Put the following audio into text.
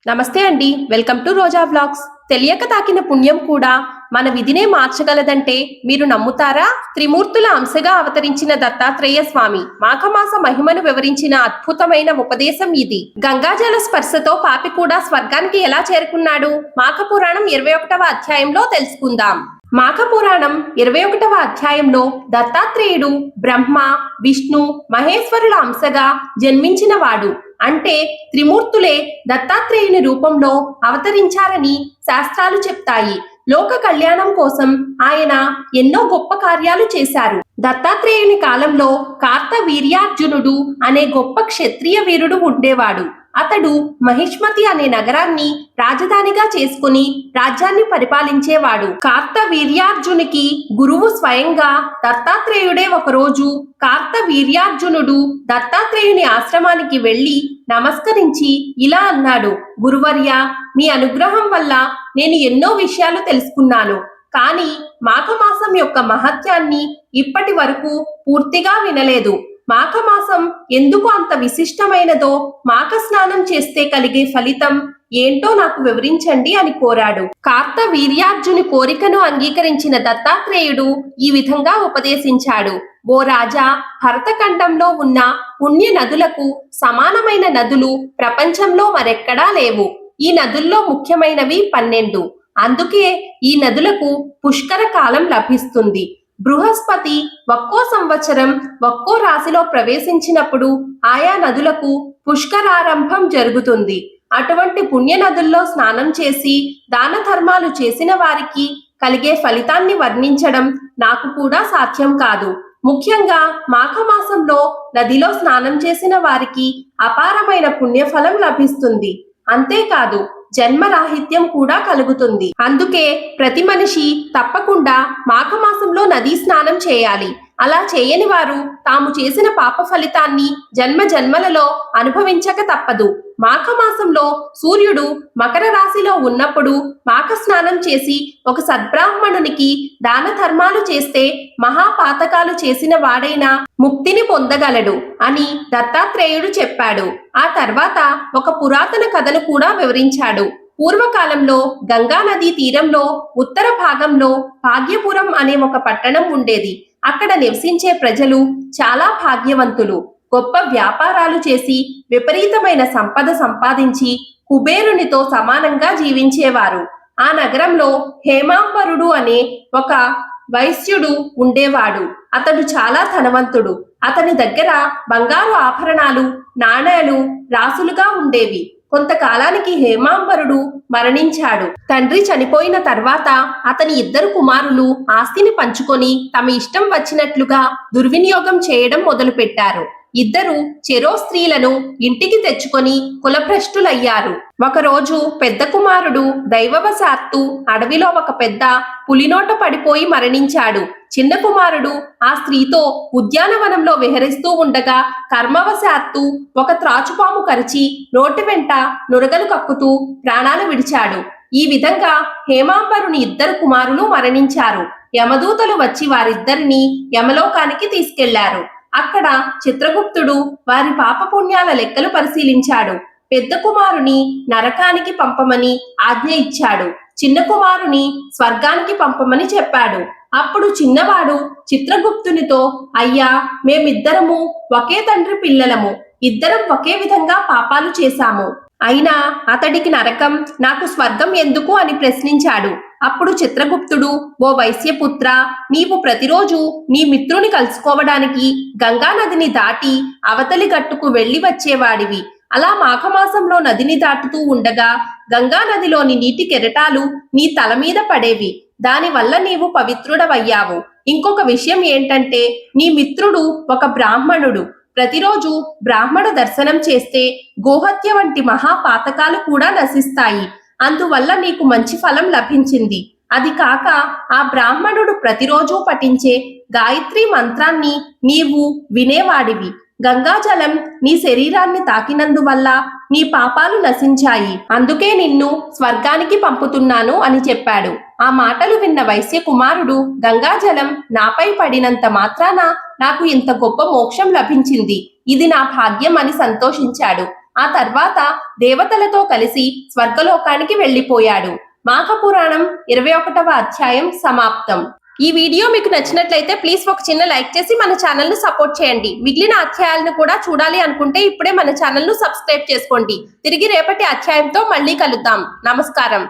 నమస్తే అండి. Welcome to Roja vlogs. తెలియక తాకిన పుణ్యం కూడా మన విధినే మార్చగలదంటే మీరు నమ్ముతారా? త్రిమూర్తుల అంశగా అవతరించిన దత్తాత్రేయ స్వామి మాఘమాస మహిమను వివరించిన అద్భుతమైన ఉపదేశం ఇది. గంగాజల స్పర్శతో పాపి కూడా స్వర్గానికి ఎలా చేరుకున్నాడు? మాఘ పురాణం 21వ అధ్యాయంలో తెలుసుకుందాం. మాఘ పురాణం 21వ అధ్యాయంలో దత్తాత్రేయుడు బ్రహ్మ, విష్ణు, మహేశ్వరుల అంశగా జన్మించినవాడు. అంటే త్రిమూర్తులే దత్తాత్రేయుని రూపంలో అవతరించారని శాస్త్రాలు చెప్తాయి. లోక కళ్యాణం కోసం ఆయన ఎన్నో గొప్ప కార్యాలు చేశారు. దత్తాత్రేయుని కాలంలో కార్తవీర్యార్జునుడు అనే గొప్ప క్షత్రియ వీరుడు ఉండేవాడు. అతడు మహిష్మతి అనే నగరాన్ని రాజధానిగా చేసుకుని రాజ్యాన్ని పరిపాలించేవాడు. కార్తవీర్యార్జునికి గురువు స్వయంగా దత్తాత్రేయుడే. ఒకరోజు కార్తవీర్యార్జునుడు దత్తాత్రేయుని ఆశ్రమానికి వెళ్లి నమస్కరించి ఇలా అన్నాడు: గురువర్య, మీ అనుగ్రహం వల్ల నేను ఎన్నో విషయాలు తెలుసుకున్నాను. కానీ మాఘమాసం యొక్క మహత్యాన్ని ఇప్పటి వరకు పూర్తిగా వినలేదు. మాఘమాసం ఎందుకు అంత విశిష్టమైనదో, మాఘ స్నానం చేస్తే కలిగే ఫలితం ఏంటో నాకు వివరించండి అని కోరాడు. కార్తవీర్యార్జుని కోరికను అంగీకరించిన దత్తాత్రేయుడు ఈ విధంగా ఉపదేశించాడు: ఓ రాజా, భరతఖండంలో ఉన్న పుణ్య నదులకు సమానమైన నదులు ప్రపంచంలో మరెక్కడా లేవు. ఈ నదుల్లో ముఖ్యమైనవి 12. అందుకే ఈ నదులకు పుష్కర కాలం లభిస్తుంది. బృహస్పతి ఒక్కో సంవత్సరం ఒక్కో రాశిలో ప్రవేశించినప్పుడు ఆయా నదులకు పుష్కరారంభం జరుగుతుంది. అటువంటి పుణ్య నదుల్లో స్నానం చేసి దాన ధర్మాలు చేసిన వారికి కలిగే ఫలితాన్ని వర్ణించడం నాకు కూడా సాధ్యం కాదు. ముఖ్యంగా మాఘమాసంలో నదిలో స్నానం చేసిన వారికి అపారమైన పుణ్యఫలం లభిస్తుంది. అంతేకాదు జన్మరాహిత్యం కూడా కలుగుతుంది. అందుకే ప్రతి మనిషి తప్పకుండా మాఘమాసంలో నదీ స్నానం చేయాలి. అలా చేయని వారు తాము చేసిన పాప ఫలితాన్ని జన్మ జన్మలలో అనుభవించక తప్పదు. మాఘమాసంలో సూర్యుడు మకర రాశిలో ఉన్నప్పుడు మాఘ స్నానం చేసి ఒక సద్బ్రాహ్మణునికి దాన ధర్మాలు చేస్తే మహాపాతకాలు చేసిన వాడైనా ముక్తిని పొందగలడు అని దత్తాత్రేయుడు చెప్పాడు. ఆ తర్వాత ఒక పురాతన కథను కూడా వివరించాడు. పూర్వకాలంలో గంగా నదీ తీరంలో ఉత్తర భాగంలో భాగ్యపురం అనే ఒక పట్టణం ఉండేది. అక్కడ నివసించే ప్రజలు చాలా భాగ్యవంతులు. గొప్ప వ్యాపారాలు చేసి విపరీతమైన సంపద సంపాదించి కుబేరునితో సమానంగా జీవించేవారు. ఆ నగరంలో హేమాంబరుడు అనే ఒక వైశ్యుడు ఉండేవాడు. అతడు చాలా ధనవంతుడు. అతని దగ్గర బంగారు ఆభరణాలు, నాణేలు రాసులుగా ఉండేవి. కొంతకాలానికి హేమాంబరుడు మరణించాడు. తండ్రి చనిపోయిన తర్వాత అతని 2 కుమారులు ఆస్తిని పంచుకొని తమ ఇష్టం వచ్చినట్లుగా దుర్వినియోగం చేయడం మొదలుపెట్టారు. 2 చెరో స్త్రీలను ఇంటికి తెచ్చుకొని కులభ్రష్టులయ్యారు. ఒకరోజు పెద్ద కుమారుడు దైవవశాత్తు అడవిలో ఒక పెద్ద పులినోట పడిపోయి మరణించాడు. చిన్న కుమారుడు ఆ స్త్రీతో ఉద్యానవనంలో విహరిస్తూ ఉండగా కర్మవశాత్తు ఒక త్రాచుపాము కరిచి నోటి వెంట నురగలు కక్కుతూ ప్రాణాలు విడిచాడు. ఈ విధంగా హేమాంబరుని 2 కుమారులు మరణించారు. యమదూతలు వచ్చి వారిద్దరిని యమలోకానికి తీసుకెళ్లారు. అక్కడ చిత్రగుప్తుడు వారి పాపపుణ్యాల లెక్కలు పరిశీలించాడు. పెద్ద కుమారుని నరకానికి పంపమని ఆజ్ఞ ఇచ్చాడు. చిన్న కుమారుని స్వర్గానికి పంపమని చెప్పాడు. అప్పుడు చిన్నవాడు చిత్రగుప్తునితో, అయ్యా, మేమిద్దరము ఒకే తండ్రి పిల్లలము. ఇద్దరం ఒకే విధంగా పాపాలు చేశాము. అయినా అతడికి నరకం, నాకు స్వర్గం ఎందుకు అని ప్రశ్నించాడు. అప్పుడు చిత్రగుప్తుడు, ఓ వైశ్యపుత్ర, నీవు ప్రతిరోజు నీ మిత్రుని కలుసుకోవడానికి గంగా నదిని దాటి అవతలి గట్టుకు వెళ్లి వచ్చేవాడివి. అలా మాఘమాసంలో నదిని దాటుతూ ఉండగా గంగా నదిలోని నీటి కెరటాలు నీ తల మీద పడేవి. దానివల్ల నీవు పవిత్రుడవయ్యావు. ఇంకొక విషయం ఏంటంటే, నీ మిత్రుడు ఒక బ్రాహ్మణుడు. ప్రతిరోజు బ్రాహ్మణ దర్శనం చేస్తే గోహత్య వంటి మహాపాతకాలు కూడా నశిస్తాయి. అందువల్ల నీకు మంచి ఫలం లభించింది. అది కాక ఆ బ్రాహ్మణుడు ప్రతిరోజు పఠించే గాయత్రి మంత్రాన్ని నీవు వినేవాడివి. గంగాజలం నీ శరీరాన్ని తాకినందువల్ల నీ పాపాలు నశించాయి. అందుకే నిన్ను స్వర్గానికి పంపుతున్నాను అని చెప్పాడు. ఆ మాటలు విన్న వైశ్య కుమారుడు, గంగాజలం నాపై పడినంత మాత్రాన నాకు ఇంత గొప్ప మోక్షం లభించింది. ఇది నా భాగ్యం అని సంతోషించాడు. ఆ తర్వాత దేవతలతో కలిసి స్వర్గలోకానికి వెళ్లిపోయాడు. మాఘ పురాణం 21వ అధ్యాయం సమాప్తం. ఈ వీడియో మీకు నచ్చినట్లయితే ప్లీజ్ ఒక చిన్న లైక్ చేసి మన ఛానల్ ను సపోర్ట్ చేయండి. మిగిలిన అధ్యాయాలను కూడా చూడాలి అనుకుంటే ఇప్పుడే మన ఛానల్ ను సబ్స్క్రైబ్ చేసుకోండి. తిరిగి రేపటి అధ్యాయంతో మళ్ళీ కలుద్దాం. నమస్కారం.